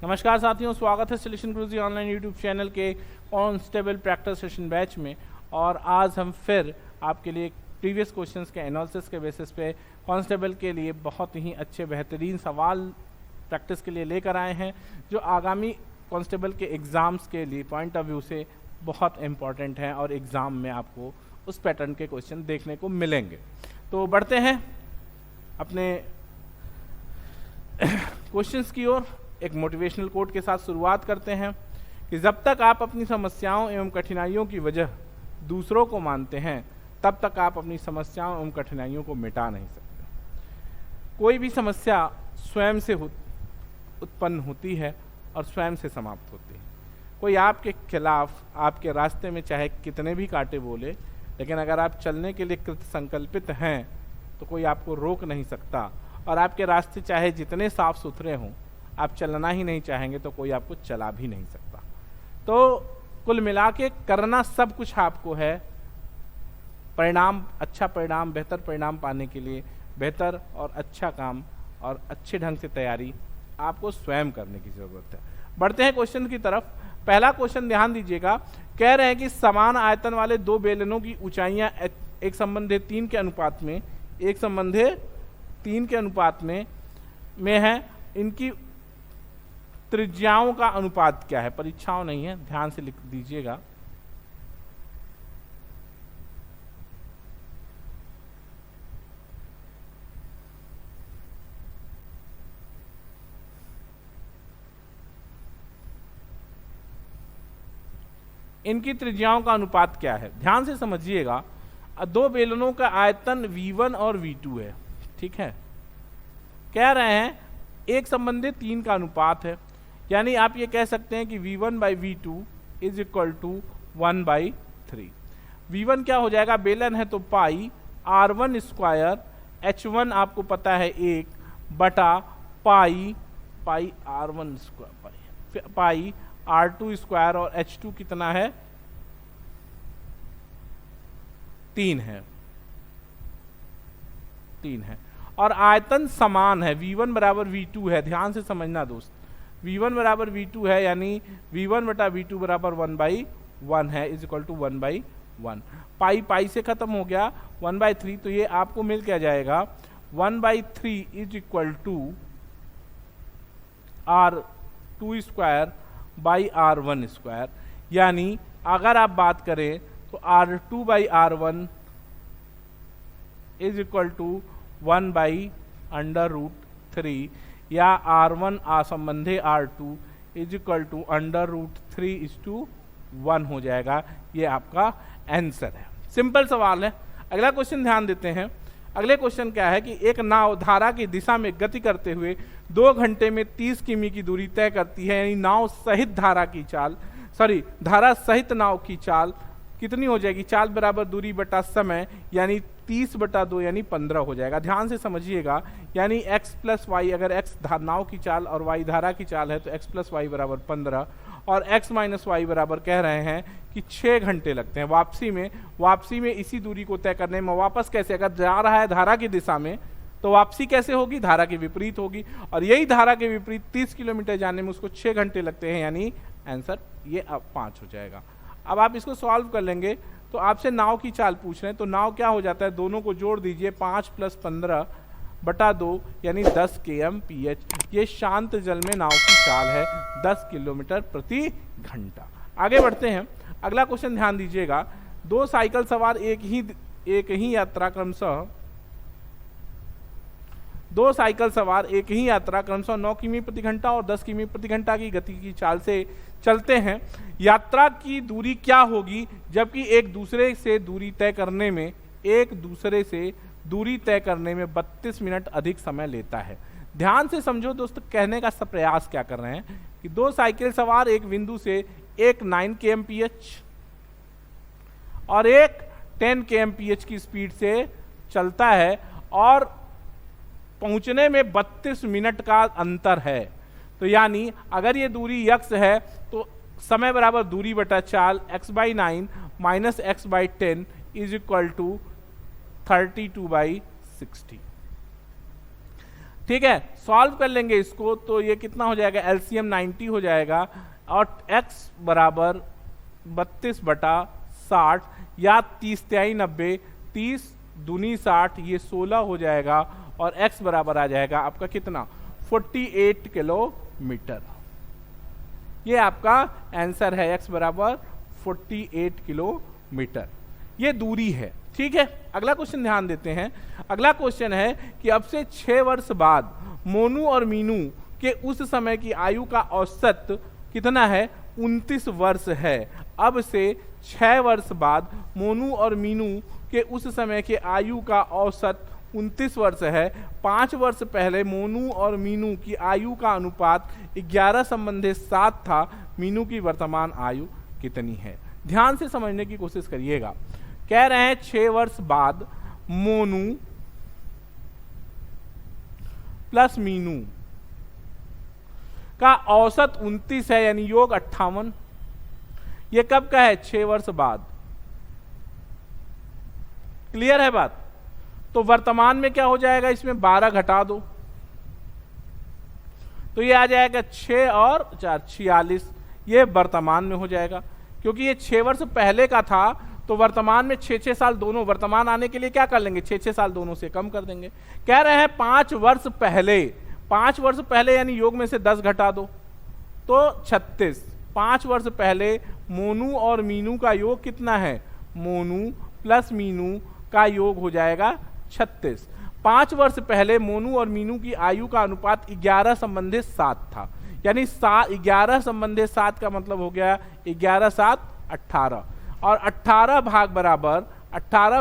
नमस्कार साथियों, स्वागत है सिलेक्शन गुरुजी ऑनलाइन यूट्यूब चैनल के कांस्टेबल प्रैक्टिस सेशन बैच में। और आज हम फिर आपके लिए प्रीवियस क्वेश्चंस के एनालिसिस के बेसिस पे कांस्टेबल के लिए बहुत ही अच्छे बेहतरीन सवाल प्रैक्टिस के लिए लेकर आए हैं, जो आगामी कांस्टेबल के एग्ज़ाम्स के लिए पॉइंट ऑफ व्यू से बहुत इम्पॉर्टेंट हैं और एग्ज़ाम में आपको उस पैटर्न के क्वेश्चन देखने को मिलेंगे। तो बढ़ते हैं अपने क्वेश्चंस की ओर। एक मोटिवेशनल कोट के साथ शुरुआत करते हैं कि जब तक आप अपनी समस्याओं एवं कठिनाइयों की वजह दूसरों को मानते हैं, तब तक आप अपनी समस्याओं एवं कठिनाइयों को मिटा नहीं सकते। कोई भी समस्या स्वयं से उत्पन्न होती है और स्वयं से समाप्त होती है। कोई आपके खिलाफ आपके रास्ते में चाहे कितने भी कांटे बोले, लेकिन अगर आप चलने के लिए कृत संकल्पित हैं तो कोई आपको रोक नहीं सकता। और आपके रास्ते चाहे जितने साफ सुथरे हों, आप चलना ही नहीं चाहेंगे तो कोई आपको चला भी नहीं सकता। तो कुल मिला के करना सब कुछ आपको है। परिणाम, अच्छा परिणाम, बेहतर परिणाम पाने के लिए बेहतर और अच्छा काम और अच्छे ढंग से तैयारी आपको स्वयं करने की जरूरत है। बढ़ते हैं क्वेश्चन की तरफ। पहला क्वेश्चन ध्यान दीजिएगा, कह रहे हैं कि समान आयतन वाले दो बेलनों की ऊंचाइयां एक संबंधे 3 के अनुपात में है। इनकी त्रिज्याओं का अनुपात क्या है? परीक्षाओं नहीं है, ध्यान से लिख दीजिएगा। इनकी त्रिज्याओं का अनुपात क्या है? ध्यान से समझिएगा। दो बेलनों का आयतन V1 और V2 है, ठीक है। कह रहे हैं एक संबंधित 3 का अनुपात है, यानी आप ये कह सकते हैं कि V1/V2 is equal to 1/3। V1 क्या हो जाएगा? बेलन है तो पाई R1 स्क्वायर, H1 आपको पता है 1 बटा पाई R1 square pi R2 square, और H2 कितना है? 3 है। और आयतन समान है, V1 बराबर V2 है। ध्यान से समझना दोस्त, V1 बराबर V2 है, यानी V1 बटा V2 बराबर 1/1 है, इज इक्वल टू 1/1। पाई से खत्म हो गया, 1/3। तो ये आपको मिल क्या जाएगा? 1/3 is equal to R2 square by R1 square. यानी अगर आप बात करें तो R2/R1 इज इक्वल टू 1/√3, या R1 संबंधे R2 is equal to √3:1 हो जाएगा। ये आपका आंसर है। सिंपल सवाल है। अगला क्वेश्चन ध्यान देते हैं। अगले क्वेश्चन क्या है कि एक नाव धारा की दिशा में गति करते हुए 2 घंटे में 30 किमी की दूरी तय करती है, यानी धारा सहित नाव की चाल कितनी हो जाएगी? चाल बराबर दूरी बटा समय, यानी 30/2 यानी 15 हो जाएगा। ध्यान से समझिएगा, यानी x प्लस वाई, अगर x नाव की चाल और y धारा की चाल है तो x प्लस वाई बराबर 15, और x माइनस वाई बराबर कह रहे हैं कि 6 घंटे लगते हैं वापसी में इसी दूरी को तय करने में। वापस कैसे? अगर जा रहा है धारा की दिशा में तो वापसी कैसे होगी? धारा के विपरीत होगी, और यही धारा के विपरीत 30 किलोमीटर जाने में उसको 6 घंटे लगते हैं, यानी आंसर ये अब 5 हो जाएगा। अब आप इसको सॉल्व कर लेंगे तो आपसे नाव की चाल पूछ रहे हैं, तो नाव क्या हो जाता है? दोनों को जोड़ दीजिए, 5 + 15/2 यानी 10 kmph। ये शांत जल में नाव की चाल है 10 किलोमीटर प्रति घंटा। आगे बढ़ते हैं। अगला क्वेश्चन ध्यान दीजिएगा। दो साइकिल सवार एक ही यात्रा क्रमशः 9 किमी प्रति घंटा और 10 किमी प्रति घंटा की गति की चाल से चलते हैं। यात्रा की दूरी क्या होगी जबकि एक दूसरे से दूरी तय करने में 32 मिनट अधिक समय लेता है? ध्यान से समझो दोस्तों, कहने का प्रयास क्या कर रहे हैं कि दो साइकिल सवार एक बिंदु से एक 9 kmph और एक 10 kmph की स्पीड से चलता है, और पहुंचने में 32 मिनट का अंतर है। तो यानी अगर ये दूरी x है तो समय बराबर दूरी बटा चाल x/9 minus x/10 is equal to 32/60। ठीक है, सॉल्व कर लेंगे इसको तो ये कितना हो जाएगा, एलसीएम 90 हो जाएगा और x बराबर 32/60 या 30×3 = 90, 30 दूनी 60, ये 16 हो जाएगा और x बराबर आ जाएगा आपका कितना, 48 किलोमीटर। ये आपका आंसर है, x बराबर 48 किलोमीटर, ये दूरी है। ठीक है, अगला क्वेश्चन ध्यान देते हैं। अगला क्वेश्चन है कि अब से 6 वर्ष बाद मोनू और मीनू के उस समय की आयु का औसत कितना है, 29 वर्ष है। अब से 6 वर्ष बाद मोनू और मीनू के उस समय के आयु का औसत 29 वर्ष है। 5 वर्ष पहले मोनू और मीनू की आयु का अनुपात 11:7 था। मीनू की वर्तमान आयु कितनी है? ध्यान से समझने की कोशिश करिएगा। कह रहे हैं 6 वर्ष बाद मोनू प्लस मीनू का औसत 29 है, यानी योग 58। ये कब का है? 6 वर्ष बाद। क्लियर है बात? तो वर्तमान में क्या हो जाएगा, इसमें 12 घटा दो तो ये आ जाएगा 6 और 4 46। ये वर्तमान में हो जाएगा, क्योंकि ये 6 वर्ष पहले का था तो वर्तमान में 6-6 साल दोनों, वर्तमान आने के लिए क्या कर लेंगे, 6-6 साल दोनों से कम कर देंगे। कह रहे हैं 5 वर्ष पहले, 5 वर्ष पहले यानी योग में से 10 घटा दो तो 36। 5 वर्ष पहले मोनू और मीनू का योग कितना है, मोनू प्लस मीनू का योग हो जाएगा 36। 5 वर्ष पहले मोनू और मीनू की आयु का अनुपात 11:7 था, यानी 11:7 का मतलब हो गया 11×7 18 और 18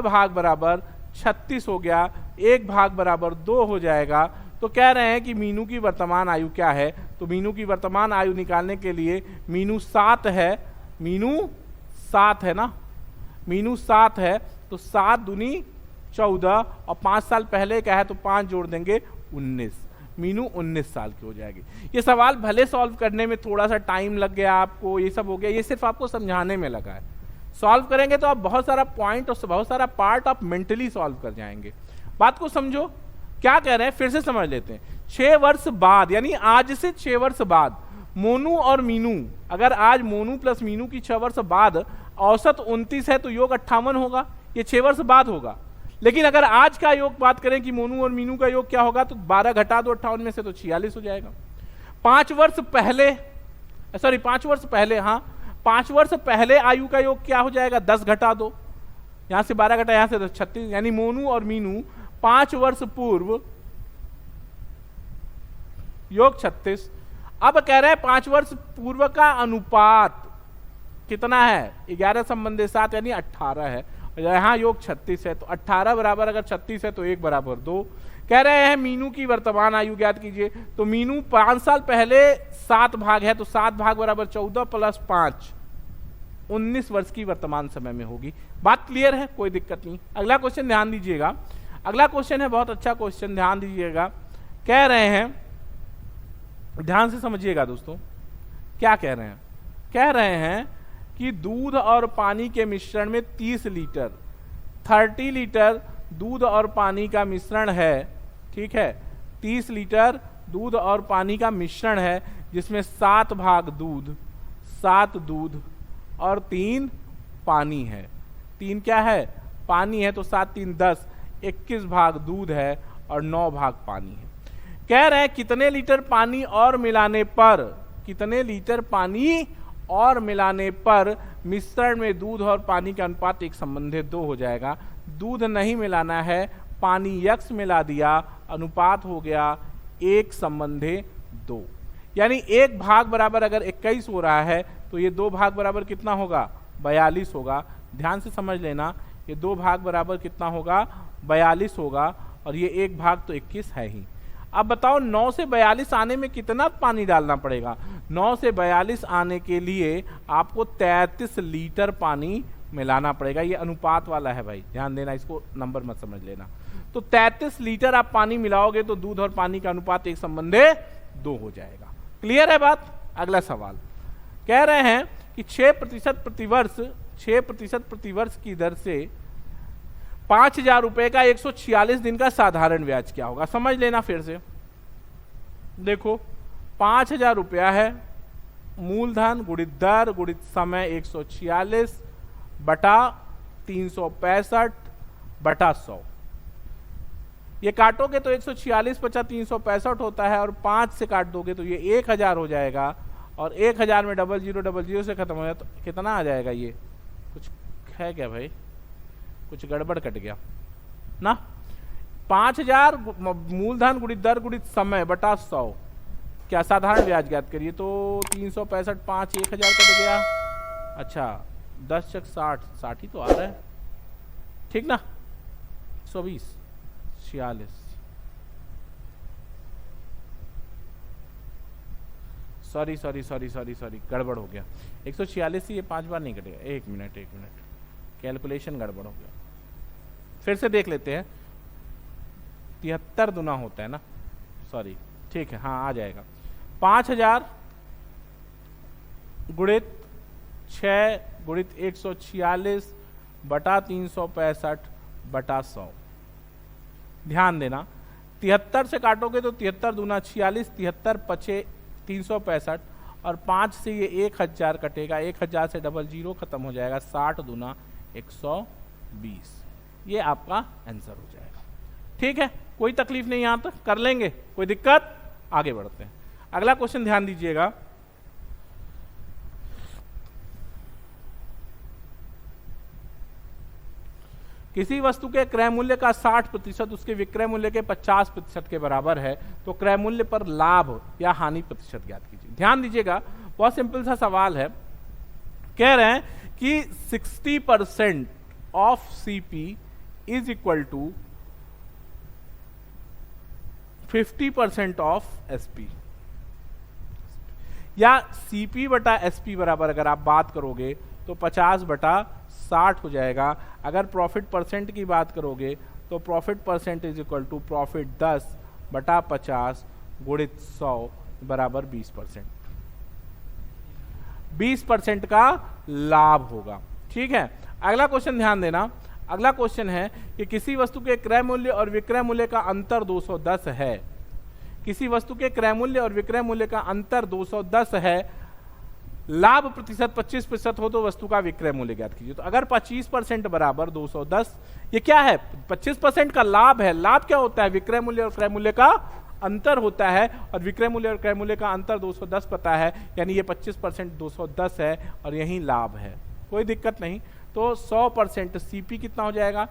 भाग बराबर 36 हो गया, 1 भाग बराबर 2 हो जाएगा। तो कह रहे हैं कि मीनू की वर्तमान आयु क्या है, तो मीनू की वर्तमान आयु निकालने के लिए मीनू 7 है, मीनू 7 है ना, मीनू 7 है तो 7 दूनी 14 और 5 साल पहले का है तो 5 जोड़ देंगे 19। मीनू 19 साल की हो जाएगी। ये सवाल भले सॉल्व करने में थोड़ा सा टाइम लग गया आपको, ये सब हो गया, ये सिर्फ आपको समझाने में लगा है। सॉल्व करेंगे तो आप बहुत सारा पॉइंट और बहुत सारा पार्ट आप मेंटली सॉल्व कर जाएंगे। बात को समझो, क्या कह रहे हैं फिर से समझ लेते हैं। 6 वर्ष बाद यानी आज से 6 वर्ष बाद मोनू और मीनू, अगर आज मोनू प्लस मीनू की 6 वर्ष बाद औसत 29 है तो योग 58 होगा, ये 6 वर्ष बाद होगा। लेकिन अगर आज का योग बात करें कि मोनू और मीनू का योग क्या होगा, तो 12 घटा दो 58 में से तो 46 हो जाएगा। 5 वर्ष पहले, सॉरी 5 वर्ष पहले, हाँ 5 वर्ष पहले आयु का योग क्या हो जाएगा, 10 घटा दो, यहां से 12 घटा यहां से तो 36, यानी मोनू और मीनू 5 वर्ष पूर्व योग 36। अब कह रहे हैं 5 वर्ष पूर्व का अनुपात कितना है, 11:7 यानी 18 है, यहां योग 36 है तो 18 बराबर अगर 36 है तो 1 बराबर 2। कह रहे हैं मीनू की वर्तमान आयु ज्ञात कीजिए, तो मीनू 5 साल पहले 7 भाग है तो 7 भाग बराबर 14 + 5 19 वर्ष की वर्तमान समय में होगी। बात क्लियर है, कोई दिक्कत नहीं। अगला क्वेश्चन ध्यान दीजिएगा, अगला क्वेश्चन है बहुत अच्छा क्वेश्चन, ध्यान दीजिएगा। कह रहे हैं, ध्यान से समझिएगा दोस्तों, क्या कह रहे हैं, कह रहे हैं कि दूध और पानी के मिश्रण में 30 लीटर 30 लीटर दूध और पानी का मिश्रण है, ठीक है, 30 लीटर दूध और पानी का मिश्रण है, जिसमें 7 भाग दूध, 7 दूध और 3 पानी है। 3 क्या है, पानी है, तो 7 3 10, 21 भाग दूध है और 9 भाग पानी है। कह रहे हैं कितने लीटर पानी और मिलाने पर, कितने लीटर पानी और मिलाने पर मिश्रण में दूध और पानी का अनुपात 1:2 हो जाएगा। दूध नहीं मिलाना है, पानी x मिला दिया, अनुपात हो गया 1:2, यानी 1 भाग बराबर अगर 21 हो रहा है तो ये 2 भाग बराबर कितना होगा, 42 होगा। ध्यान से समझ लेना, ये 2 भाग बराबर कितना होगा, 42 होगा, और ये 1 भाग तो 21 है ही। अब बताओ 9 से 42 आने में कितना पानी डालना पड़ेगा। 9 से 42 आने के लिए आपको 33 लीटर पानी मिलाना पड़ेगा। ये अनुपात वाला है भाई, ध्यान देना, इसको नंबर मत समझ लेना। तो 33 लीटर आप पानी मिलाओगे तो दूध और पानी का अनुपात 1:2 हो जाएगा। क्लियर है बात? अगला सवाल कह रहे हैं कि 6% प्रतिवर्ष की दर से 5,000 रुपए का 146 दिन का साधारण ब्याज क्या होगा। समझ लेना फिर से, देखो 5,000 रुपया है, मूलधन गुणित दर गुणित समय 146 बटा 365 बटा 100। ये काटोगे तो 146 बचा 365 होता है, और 5 से काट दोगे तो ये 1000 हो जाएगा, और 1000 में 0000 से खत्म हो जाए तो कितना आ जाएगा? ये कुछ है क्या भाई? कुछ गड़बड़ कट गया ना। 5,000 मूलधन गुणित दर गुणित समय बटा 100, क्या साधारण ब्याज ज्ञात करिए तो 365 5 1000 कट गया। अच्छा 10 चक 60 ही तो आ रहा है, ठीक ना। 120 46 सॉरी गड़बड़ हो गया। 146 से ये 5 बार नहीं कटेगा। एक मिनट कैलकुलेशन गड़बड़ हो गया, फिर से देख लेते हैं। 73 दुना होता है ना, सॉरी, ठीक है, हाँ आ जाएगा। 5,000 गुणित 6 गुणित 146 बटा 365 बटा 100। ध्यान देना 73 से काटोगे तो 73 दूना 46, 73 पचे 365, और 5 से ये 1000 कटेगा, 1000 से 00 खत्म हो जाएगा, 60 दूना 120। ये आपका आंसर हो जाएगा। ठीक है, कोई तकलीफ नहीं, यहां तक कर लेंगे, कोई दिक्कत? आगे बढ़ते हैं। अगला क्वेश्चन ध्यान दीजिएगा। किसी वस्तु के क्रय मूल्य का 60% उसके विक्रय मूल्य के 50% के बराबर है, तो क्रय मूल्य पर लाभ या हानि प्रतिशत ज्ञात कीजिए। ध्यान दीजिएगा, बहुत सिंपल सा सवाल है। कह रहे हैं कि 60% of CP is equal to 50% of SP, या सीपी बटा एसपी बराबर अगर आप बात करोगे तो 50 बटा 60 हो जाएगा। अगर प्रॉफिट परसेंट की बात करोगे तो profit percent is equal to profit 10 बटा 50 गुणित 100 बराबर 20%। 20% का लाभ होगा। ठीक है, अगला क्वेश्चन ध्यान देना। अगला क्वेश्चन है कि किसी वस्तु के क्रय मूल्य और विक्रय मूल्य का अंतर 210 है। किसी वस्तु के क्रय मूल्य और विक्रय मूल्य का अंतर 210 है, लाभ प्रतिशत 25% हो तो वस्तु का विक्रय मूल्य ज्ञात कीजिए। तो अगर 25% बराबर 210, ये क्या है? 25% का लाभ है। लाभ क्या होता है? विक्रय मूल्य और क्रय मूल्य का अंतर होता है, और विक्रय मूल्य और क्रय मूल्य का अंतर 210 पता है, यानी ये 25% 210 है, और यही लाभ है, कोई दिक्कत नहीं। तो 100% सीपी कितना हो जाएगा?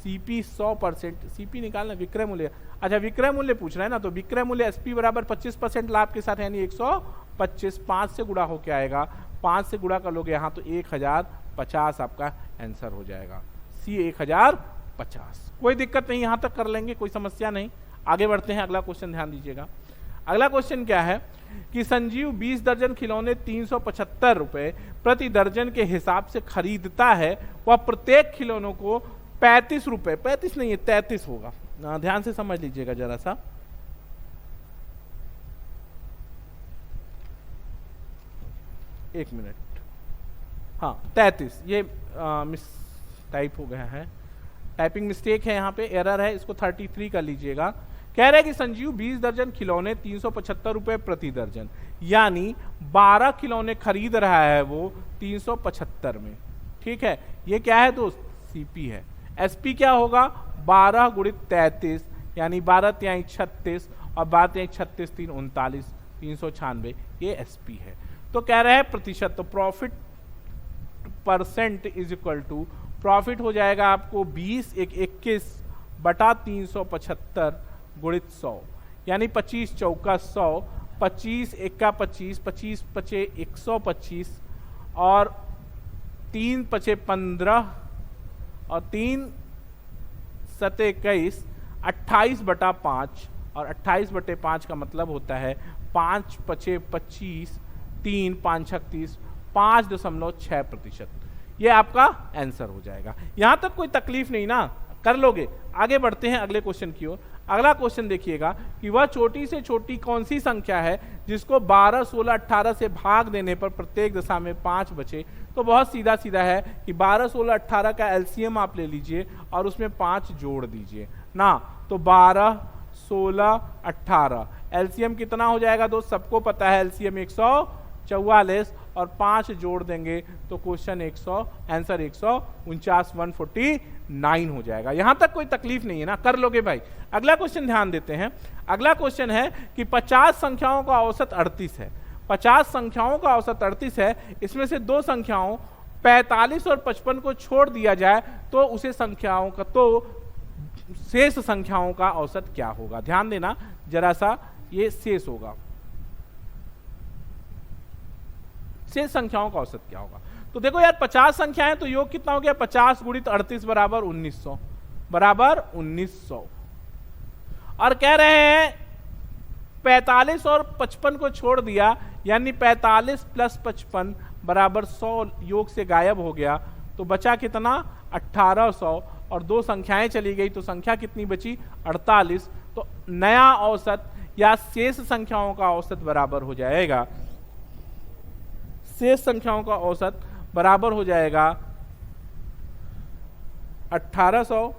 सीपी 100%, सीपी निकालना विक्रय मूल्य। अच्छा, विक्रय मूल्य पूछ रहा है ना, तो विक्रय मूल्य एसपी बराबर 25% लाभ के साथ, यानी 125, 5 से गुणा होके आएगा, 5 से गुणा कर लोगे यहाँ तो 1050 आपका आंसर हो जाएगा। सी 1050, कोई दिक्कत नहीं, यहाँ तक कर लेंगे, कोई समस्या नहीं। आगे बढ़ते हैं, अगला क्वेश्चन ध्यान दीजिएगा। अगला क्वेश्चन क्या है कि संजीव 20 दर्जन खिलौने 375 रुपए प्रति दर्जन के हिसाब से खरीदता है। वह प्रत्येक खिलौनों को 35 रुपए, 35 नहीं है 33 होगा, ध्यान से समझ लीजिएगा जरा सा। एक मिनट, हाँ 33, ये मिस टाइप हो गया है, टाइपिंग मिस्टेक है, यहाँ पे एरर है, इसको 33 कर लीजिएगा। कह रहे हैं कि संजीव 20 दर्जन खिलौने 375 रुपए प्रति दर्जन, यानी 12 खिलौने खरीद रहा है वो 375 में। ठीक है, ये क्या है दोस्त? सीपी है। एसपी क्या होगा? 12 गुणित 33, यानी 12 तिहाई 36, और 12 तिहाई 36 3 39, 396, ये एसपी है। तो कह रहे हैं प्रतिशत, तो profit percent is equal to profit हो जाएगा आपको 20 एक 21 बटा 375 गुणित 100, यानी 25 चौका 100, 25 एका 25, 25 पचे 125, और 3 पचे 15, और 3 सते 21, 28 बटा 5, और 28 बटे 5 का मतलब होता है 5 पचे 25, 3 5 36, 5.6%। ये आपका आंसर हो जाएगा। यहां तक कोई तकलीफ नहीं ना, कर लोगे। आगे बढ़ते हैं अगले क्वेश्चन की ओर। अगला क्वेश्चन देखिएगा कि वह छोटी से छोटी कौन सी संख्या है जिसको 12, 16, 18 से भाग देने पर प्रत्येक दशा में 5 बचे। तो बहुत सीधा सीधा है कि 12, 16, 18 का एलसीएम आप ले लीजिए और उसमें 5 जोड़ दीजिए ना। तो 12, 16, 18। एलसीएम कितना हो जाएगा दोस्त, सबको पता है एलसीएम 144 और 5 जोड़ देंगे तो क्वेश्चन आंसर 149 149 हो जाएगा। यहां तक कोई तकलीफ नहीं है ना, कर लोगे भाई। अगला क्वेश्चन ध्यान देते हैं। अगला क्वेश्चन है कि 50 संख्याओं का औसत 38 है। 50 संख्याओं का औसत 38 है, इसमें से दो संख्याओं 45 और 55 को छोड़ दिया जाए तो उसे संख्याओं का शेष संख्याओं का औसत क्या होगा। ध्यान देना जरा सा, ये शेष होगा, शेष संख्याओं का औसत क्या होगा। तो देखो यार 50 संख्याएं तो योग कितना हो गया, 50 गुणित 38 बराबर 1900 और कह रहे हैं 45 और 55 को छोड़ दिया, यानी 45 प्लस 55 बराबर 100 योग से गायब हो गया, तो बचा कितना 1800 और दो संख्याएं चली गई तो संख्या कितनी बची 48। तो नया औसत या शेष संख्याओं का औसत बराबर हो जाएगा, शेष संख्याओं का औसत बराबर हो जाएगा 1800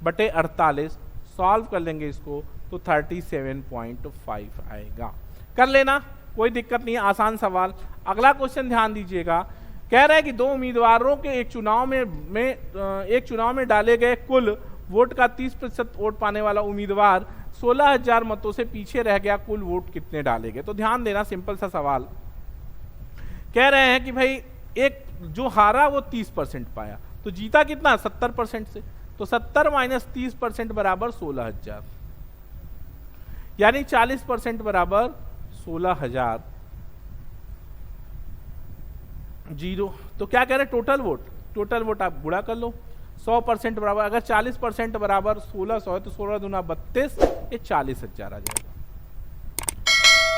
बटे 48। सॉल्व कर लेंगे इसको तो 37.5 आएगा। कर लेना, कोई दिक्कत नहीं, आसान सवाल। अगला क्वेश्चन ध्यान दीजिएगा, कह रहा है कि दो उम्मीदवारों के एक चुनाव में डाले गए कुल वोट का 30% वोट पाने वाला उम्मीदवार 16,000 मतों से पीछे रह गया, कुल वोट कितने डाले गए। तो ध्यान देना, सिंपल सा सवाल। कह रहे हैं कि भाई एक जो हारा वो 30% पाया, तो जीता कितना 70% से, तो 70 माइनस 30% बराबर 16,000, यानी 40% बराबर 16,000 जीरो। तो क्या कह रहे हैं, टोटल वोट आप गुणा कर लो, 100% बराबर, अगर 40% बराबर 1600 है तो 16 दूना 32, ये 40,000 आ जाएगा,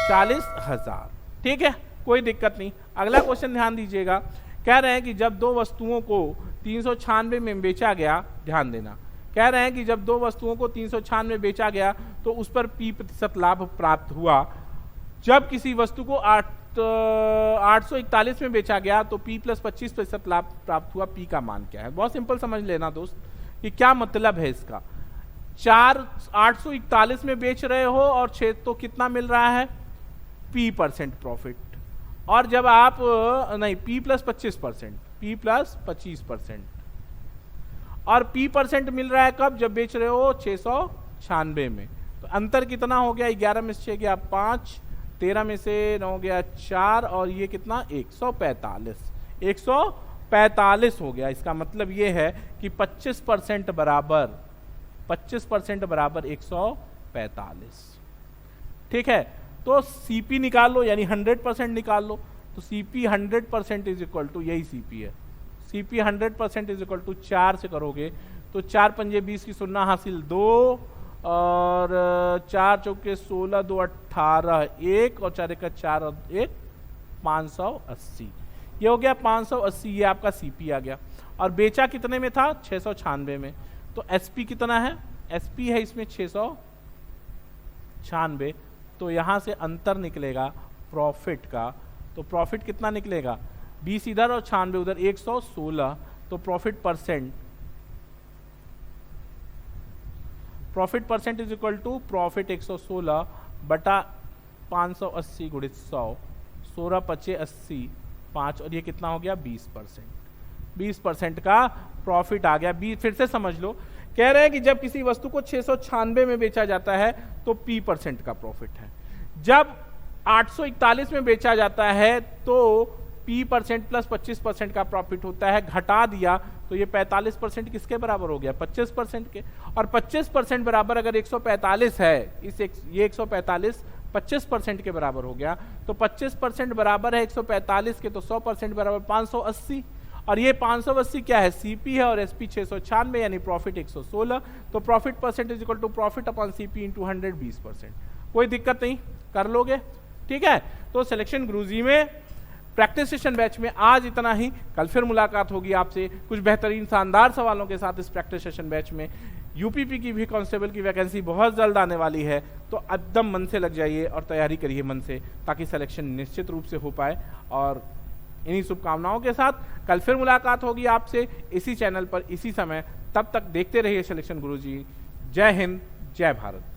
40,000। ठीक है, कोई दिक्कत नहीं। अगला क्वेश्चन ध्यान दीजिएगा, कह रहे हैं कि जब दो वस्तुओं को 396 में बेचा गया, ध्यान देना, कह रहे हैं कि जब दो वस्तुओं को 396 में बेचा गया तो उस पर P% लाभ प्राप्त हुआ। जब किसी वस्तु को 841 में बेचा गया तो P प्लस 25% लाभ प्राप्त हुआ, P का मान क्या है। बहुत सिंपल समझ लेना दोस्त, कि क्या मतलब है इसका। 841 में बेच रहे हो और 6 तो कितना मिल रहा है P% प्रॉफिट, और जब आप नहीं P प्लस 25% और P% मिल रहा है कब, जब बेच रहे हो 696 में। तो अंतर कितना हो गया, 11 में से 6 गया 5, 13 में से 9 गया 4 और ये कितना 145 हो गया। इसका मतलब ये है कि 25% बराबर 145। ठीक है, तो CP निकाल लो, यानी 100% निकाल लो। तो CP 100% इज इक्वल टू, यही CP है, CP 100% इज इक्वल टू 4 से करोगे तो 4 पंजे 20 की 0 हासिल 2 और 4 चौके 16 2 18 1 और 4 का 4 और 1 580। ये हो गया 580, ये आपका CP आ गया। और बेचा कितने में था 696 में, तो SP कितना है, SP है इसमें 696, तो यहां से अंतर निकलेगा प्रॉफिट का। तो प्रॉफिट कितना निकलेगा, 20 इधर और 96 उधर, 116। तो profit percent is equal to profit 116 बटा 580 गुणित 100, 16 पचे 80 5 और ये कितना हो गया 20% का प्रॉफिट आ गया। फिर से समझ लो, कह रहे हैं कि जब किसी वस्तु को 696 में बेचा जाता है तो P% का प्रॉफिट है, जब 841 में बेचा जाता है तो P% प्लस 25% का प्रॉफिट होता है। घटा दिया तो ये 45% किसके बराबर हो गया 25% के, और 25% बराबर अगर 145 है, ये 145 25% के बराबर हो गया, तो 25% बराबर है 145 के, तो 100% बराबर 580, और ये 580 क्या है CP है और SP 696 यानी प्रॉफिट 116। तो profit percent is equal to profit upon CP into 100 20%। कोई दिक्कत नहीं, कर लोगे। ठीक है, तो सिलेक्शन गुरुजी में प्रैक्टिस सेशन बैच में आज इतना ही। कल फिर मुलाकात होगी आपसे कुछ बेहतरीन शानदार सवालों के साथ इस प्रैक्टिस सेशन बैच में। UPP की भी कांस्टेबल की वैकेंसी बहुत जल्द आने वाली है, तो एकदम मन से लग जाइए और तैयारी करिए मन से, ताकि सिलेक्शन निश्चित रूप से हो पाए। और इन्हीं शुभकामनाओं के साथ कल फिर मुलाकात होगी आपसे इसी चैनल पर इसी समय। तब तक देखते रहिए सिलेक्शन गुरुजी। जय हिंद, जय भारत।